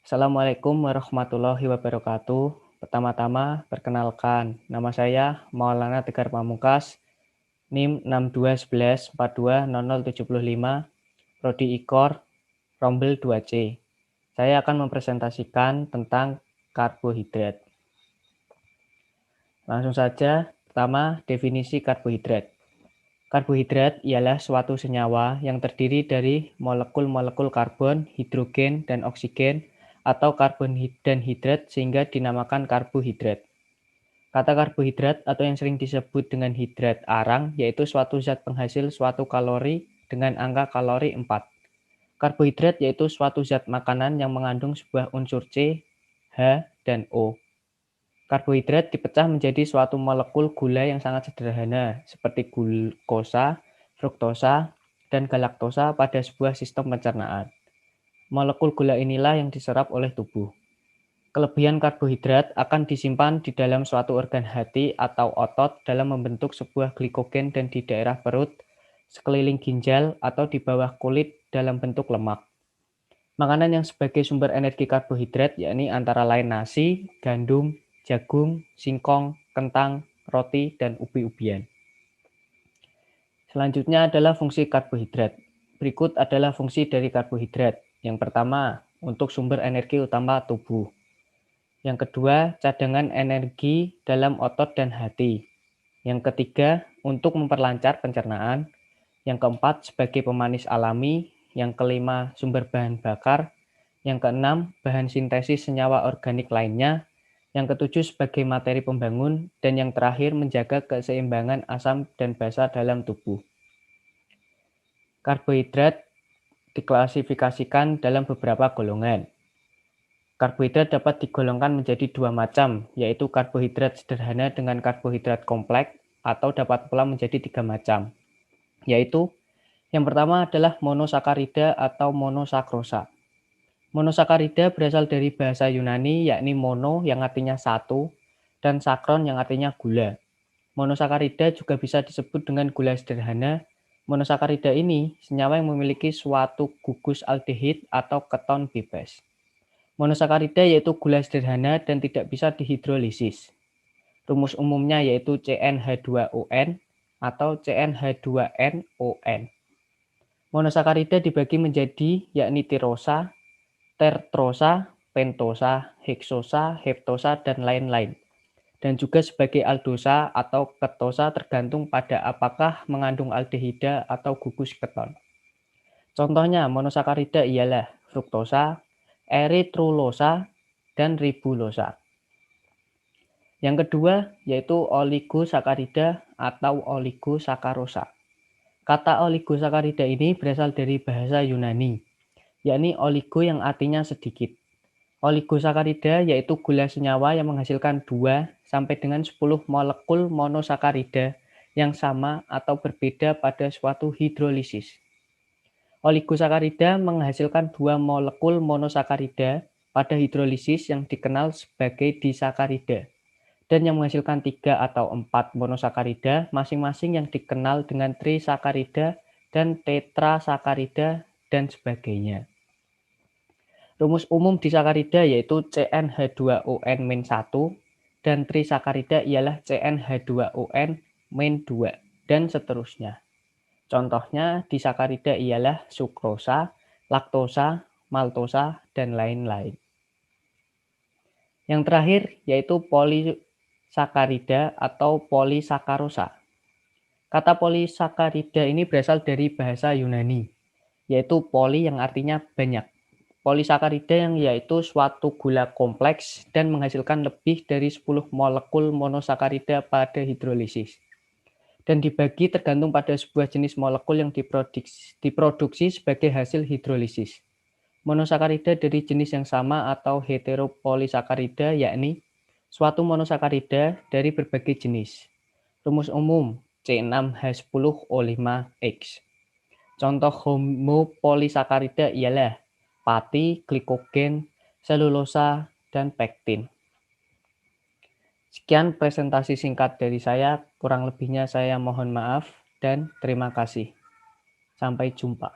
Assalamualaikum warahmatullahi wabarakatuh. Pertama-tama, perkenalkan, nama saya Maulana Tegar Pamungkas, NIM 6211420075, Prodi IKOR, Rombel 2C. Saya akan mempresentasikan tentang karbohidrat. Langsung saja, pertama, definisi karbohidrat. Karbohidrat ialah suatu senyawa yang terdiri dari molekul-molekul karbon, hidrogen, dan oksigen, atau karbon dan hidrat sehingga dinamakan karbohidrat. Kata karbohidrat atau yang sering disebut dengan hidrat arang yaitu suatu zat penghasil suatu kalori dengan angka kalori 4. Karbohidrat yaitu suatu zat makanan yang mengandung sebuah unsur C, H, dan O. Karbohidrat dipecah menjadi suatu molekul gula yang sangat sederhana seperti glukosa, fruktosa, dan galaktosa pada sebuah sistem pencernaan. Molekul gula inilah yang diserap oleh tubuh. Kelebihan karbohidrat akan disimpan di dalam suatu organ hati atau otot dalam membentuk sebuah glikogen dan di daerah perut, sekeliling ginjal, atau di bawah kulit dalam bentuk lemak. Makanan yang sebagai sumber energi karbohidrat yakni antara lain nasi, gandum, jagung, singkong, kentang, roti, dan ubi-ubian. Selanjutnya adalah fungsi karbohidrat. Berikut adalah fungsi dari karbohidrat. Yang pertama, untuk sumber energi utama tubuh. Yang kedua, cadangan energi dalam otot dan hati. Yang ketiga, untuk memperlancar pencernaan. Yang keempat, sebagai pemanis alami. Yang kelima, sumber bahan bakar. Yang keenam, bahan sintesis senyawa organik lainnya. Yang ketujuh, sebagai materi pembangun. Dan yang terakhir, menjaga keseimbangan asam dan basa dalam tubuh. Karbohidrat diklasifikasikan dalam beberapa golongan. Karbohidrat dapat digolongkan menjadi dua macam, yaitu karbohidrat sederhana dengan karbohidrat kompleks, atau dapat pula menjadi tiga macam, yaitu yang pertama adalah monosakarida atau monosakrosa. Monosakarida berasal dari bahasa Yunani, yakni mono yang artinya satu, dan sakron yang artinya gula. Monosakarida juga bisa disebut dengan gula sederhana. Monosakarida ini senyawa yang memiliki suatu gugus aldehid atau keton bebas. Monosakarida yaitu gula sederhana dan tidak bisa dihidrolisis. Rumus umumnya yaitu CnH2ON atau CnH2nON. Monosakarida dibagi menjadi yakni tirosa, tertrosa, pentosa, heksosa, heptosa, dan lain-lain. Dan juga sebagai aldosa atau ketosa tergantung pada apakah mengandung aldehida atau gugus keton. Contohnya monosakarida ialah fruktosa, eritrulosa, dan ribulosa. Yang kedua yaitu oligosakarida atau oligosakarosa. Kata oligosakarida ini berasal dari bahasa Yunani, yakni oligo yang artinya sedikit. Oligosakarida yaitu gula senyawa yang menghasilkan 2 sampai dengan 10 molekul monosakarida yang sama atau berbeda pada suatu hidrolisis. Oligosakarida menghasilkan 2 molekul monosakarida pada hidrolisis yang dikenal sebagai disakarida, dan yang menghasilkan 3 atau 4 monosakarida masing-masing yang dikenal dengan trisakarida dan tetrasakarida dan sebagainya. Rumus umum disakarida yaitu CnH2ON-1 dan trisakarida ialah CnH2ON-2 dan seterusnya. Contohnya disakarida ialah sukrosa, laktosa, maltosa, dan lain-lain. Yang terakhir yaitu polisakarida atau polisakarosa. Kata polisakarida ini berasal dari bahasa Yunani, yaitu poli yang artinya banyak. Polisakarida yang yaitu suatu gula kompleks dan menghasilkan lebih dari 10 molekul monosakarida pada hidrolisis. Dan dibagi tergantung pada sebuah jenis molekul yang diproduksi sebagai hasil hidrolisis. Monosakarida dari jenis yang sama atau heteropolisakarida yakni suatu monosakarida dari berbagai jenis. Rumus umum C6H10O5X. Contoh homopolisakarida ialah pati, glikogen, selulosa, dan pektin. Sekian presentasi singkat dari saya, kurang lebihnya saya mohon maaf dan terima kasih. Sampai jumpa.